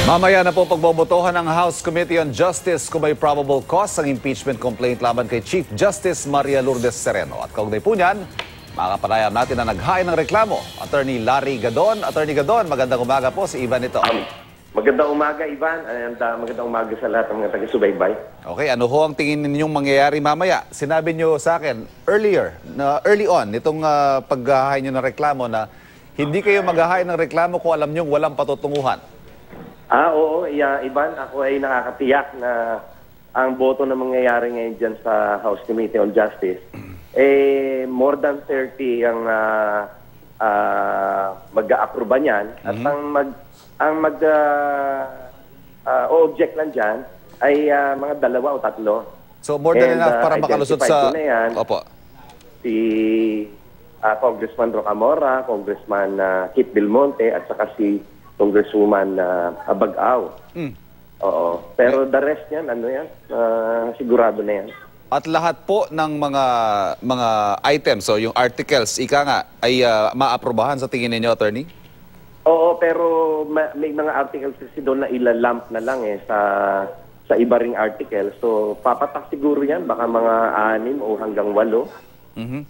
Mamaya na po pagbobotohan ng House Committee on Justice kung may probable cause ang impeachment complaint laban kay Chief Justice Maria Lourdes Sereno. At kaugnay po niyan, makapanayam natin na naghain ng reklamo, Attorney Larry Gadon. Attorney Gadon, magandang umaga po, si Ivan ito. Magandang umaga, Ivan, and magandang umaga sa lahat ng mga taga-subaybay. Okay, ano ho ang tingin ninyong mangyayari mamaya? Sinabi niyo sa akin early on, nitong paghahain niyo ng reklamo na hindi kayo maghahain ng reklamo kung alam niyo walang patutunguhan. Oo, Ivan, ako ay nakakatiyak na ang boto na mangyayari ngayon dyan sa House Committee on Justice, more than 30 ang mag-a-aproba niyan. At ang mag-object lang dyan ay mga 2 o 3. So more than enough para makalusot sa... Opo. Si Congressman Rocamora, Congressman Kit Belmonte, at saka si Congresswoman Abag-Aw. Oo. Pero the rest yan, sigurado na yan. At lahat po ng mga items, so yung articles, ika nga, ay maaprobahan sa tingin ninyo, Attorney? Oo, pero may mga articles kasi doon na ilalamp na lang sa iba ring article. So, papatak siguro yan, baka mga 6 o hanggang 8.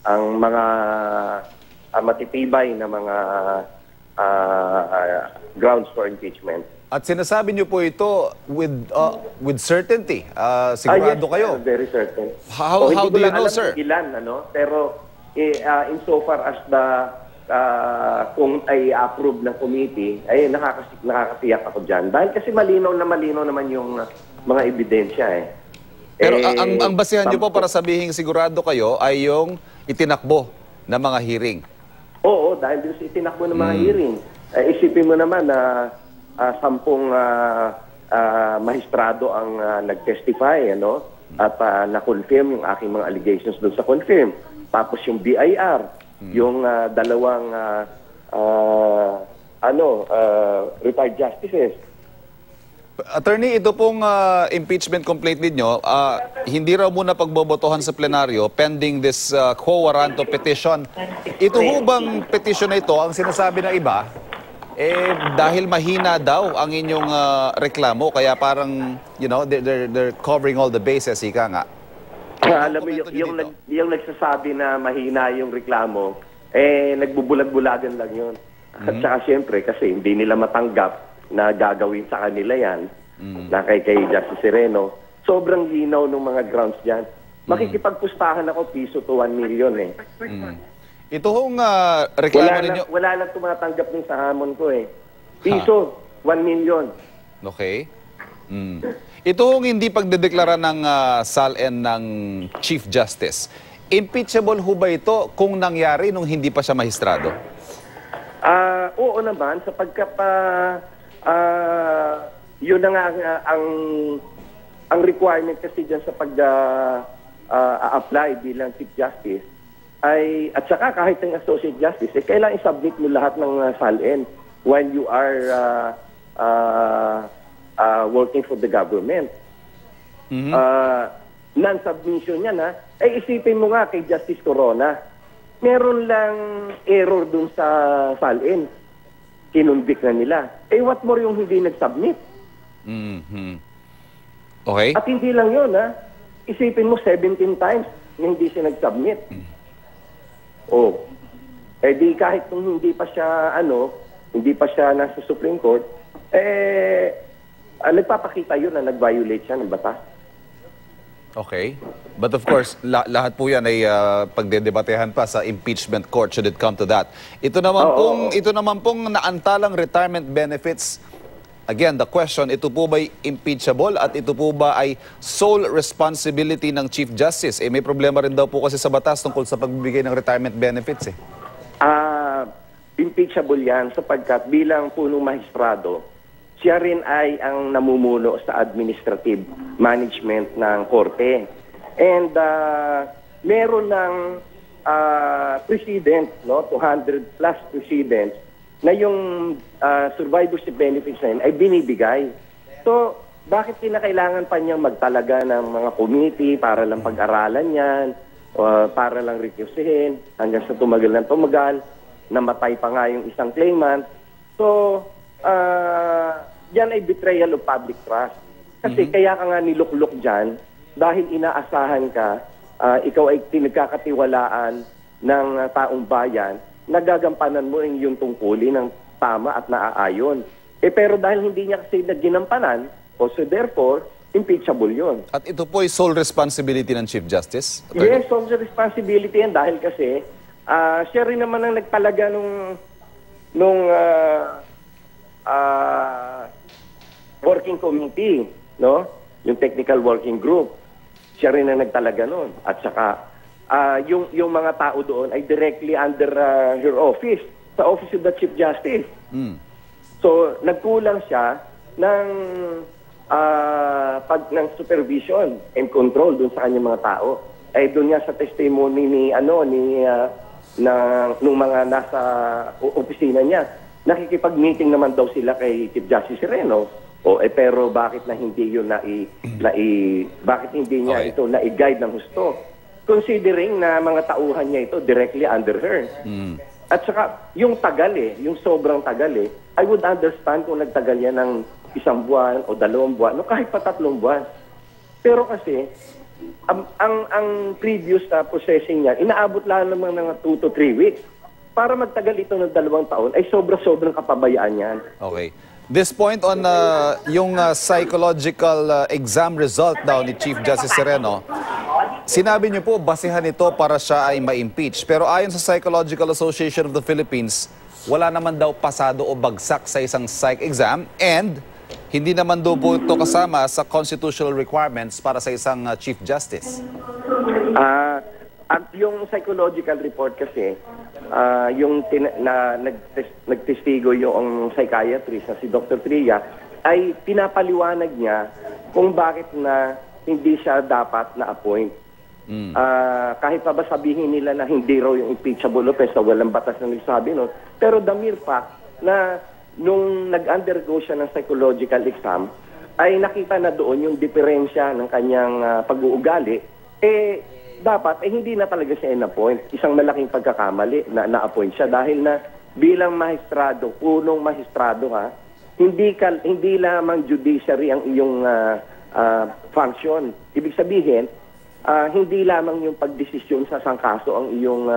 Ang mga matitibay na mga grounds for impeachment. At sinasabi niyo po ito with certainty. Sigurado yes, kayo? Very certain. How do you know, sir? Ilan, pero insofar as kung ay approve ng committee, ay nakakasiyak ako dyan. Dahil kasi malinaw naman yung mga ebidensya Pero ang basihan niyo po para sabihin sigurado kayo ay yung itinakbo na mga hearing. Oo, dahil doon sa itinakbo ng mga hearing. Isipin mo naman na 10 mahistrado ang nag-testify, at na-confirm yung aking mga allegations doon sa confirm. Tapos yung BIR, yung 2 retired justices. Attorney, ito pong impeachment complaint ninyo, hindi raw muna pagbobotohan sa plenaryo pending this quo warranto petition. Ito ho bang petition na ito, ang sinasabi ng iba, dahil mahina daw ang inyong reklamo, kaya parang, they're covering all the bases, ika nga. Alam mo, yung nagsasabi na mahina yung reklamo, nagbubulag-bulagan lang yun. At saka siyempre, kasi hindi nila matanggap na gagawin sa kanila yan, na kay Justice Sereno. Sobrang linaw ng mga grounds dyan. Makikipagpustahan ako piso to 1 million Ito hong reklamo ninyo... Wala lang tumatanggap ng sa hamon ko Piso, 1 million. Okay. Ito hong hindi pagdedeklara ng SALN ng Chief Justice. Impeachable ho ba ito kung nangyari nung hindi pa siya mahistrado? Oo naman, sapagkat yun na nga ang requirement kasi dyan sa pag-apply bilang Chief Justice ay, at saka kahit ng Associate Justice, kailangan i-submit mo lahat ng SALN when you are working for the government. Non-submission yan, isipin mo nga kay Justice Corona, meron lang error dun sa SALN. Kinundik na nila. What more yung hindi nag-submit? Okay. At hindi lang yun, isipin mo 17 times na hindi siya nag-submit. Di kahit kung hindi pa siya, nasa Supreme Court, nagpapakita yun na nag-violate siya ng batas. Okay. But of course, lahat po yan ay pagdedebatehan pa sa impeachment court should it come to that. Ito naman pong naantalang retirement benefits. Again, the question, ito po ba'y impeachable at ito po ba ay sole responsibility ng Chief Justice? May problema rin daw po kasi sa batas tungkol sa pagbibigay ng retirement benefits Impeachable yan sapagkat bilang punong mahistrado, siya rin ay ang namumuno sa administrative management ng korte. And meron ng precedent, 200 plus precedents, na yung survivorship benefits na yun ay binibigay. So, bakit kinakailangan pa niyang magtalaga ng mga committee para lang pag-aralan yan, para lang recusehin, hanggang sa tumagal ng tumagal, namatay pa nga yung isang claimant. So, yan ay betrayal of public trust. Kasi kaya ka nga niluklok dyan dahil inaasahan ka, ikaw ay pinagkakatiwalaan ng taong bayan, nagagampanan mo yung tungkulin ng tama at naaayon. Pero dahil hindi niya kasi naginampanan, so therefore, impeachable yun. At ito po ay sole responsibility ng Chief Justice? Yes, sole responsibility yan dahil kasi siya rin naman ang nagtalaga nung working committee, no? Yung technical working group. Siya rin ang nagtalaga nun. At saka, yung mga tao doon ay directly under her office, sa Office of the Chief Justice. So, nagkulang siya ng ng supervision and control doon sa kanyang mga tao. Doon nga sa testimony nung mga nasa opisina niya, nakikipag-meeting naman daw sila kay Chief Justice Sereno. Pero bakit na hindi yun bakit hindi niya ito na-guide ng husto? Considering na mga tauhan niya ito directly under her. At saka, yung tagal yung sobrang tagal I would understand kung nagtagal yan ng 1 buwan o 2 buwan, kahit pa 3 buwan. Pero kasi, ang previous na processing niya, inaabot lang naman ng 2 to 3 weeks. Para magtagal ito ng 2 taon, ay sobrang kapabayaan yan. Okay. This point on yung psychological exam result daw ni Chief Justice Sereno, sinabi niyo po, basehan ito para siya ay ma-impeach. Pero ayon sa Psychological Association of the Philippines, wala naman daw pasado o bagsak sa isang psych exam and hindi naman daw po ito kasama sa constitutional requirements para sa isang Chief Justice. At yung psychological report kasi, nagtestigo yung psychiatrist na si Dr. Tria, ay pinapaliwanag niya kung bakit na hindi siya dapat na-appoint. Kahit pa ba sabihin nila na hindi raw yung impeachable offense na walang batas na nagsabi nun, pero the mere fact na nung nag-undergo siya ng psychological exam, ay nakita na doon yung diferensya ng kanyang pag-uugali, dapat hindi na talaga siya in-appoint. Isang malaking pagkakamali na na-appoint siya dahil na bilang mahistrado, punong mahistrado hindi lamang judiciary ang iyong function. Ibig sabihin, hindi lamang yung pagdesisyon sa sangkaso ang iyong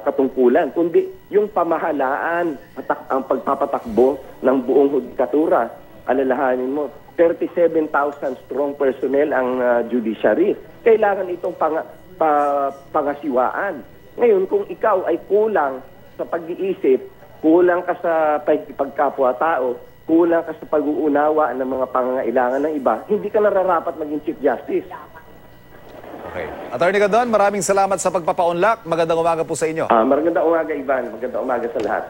katungkulan, kundi yung pamahalaan, ang pagpapatakbo ng buong hudikatura. Alalahanin mo, 37,000 strong personnel ang judiciary. Kailangan itong pangasiwaan. Ngayon, kung ikaw ay kulang sa pag-iisip, kulang ka sa pagkapwa-tao, kulang ka sa pag-uunawa ng mga pangangailangan ng iba, hindi ka nararapat maging Chief Justice. Okay. Attorney Gadon, maraming salamat sa pagpapaunlak. Magandang umaga po sa inyo. Magandang umaga, Ivan. Magandang umaga sa lahat.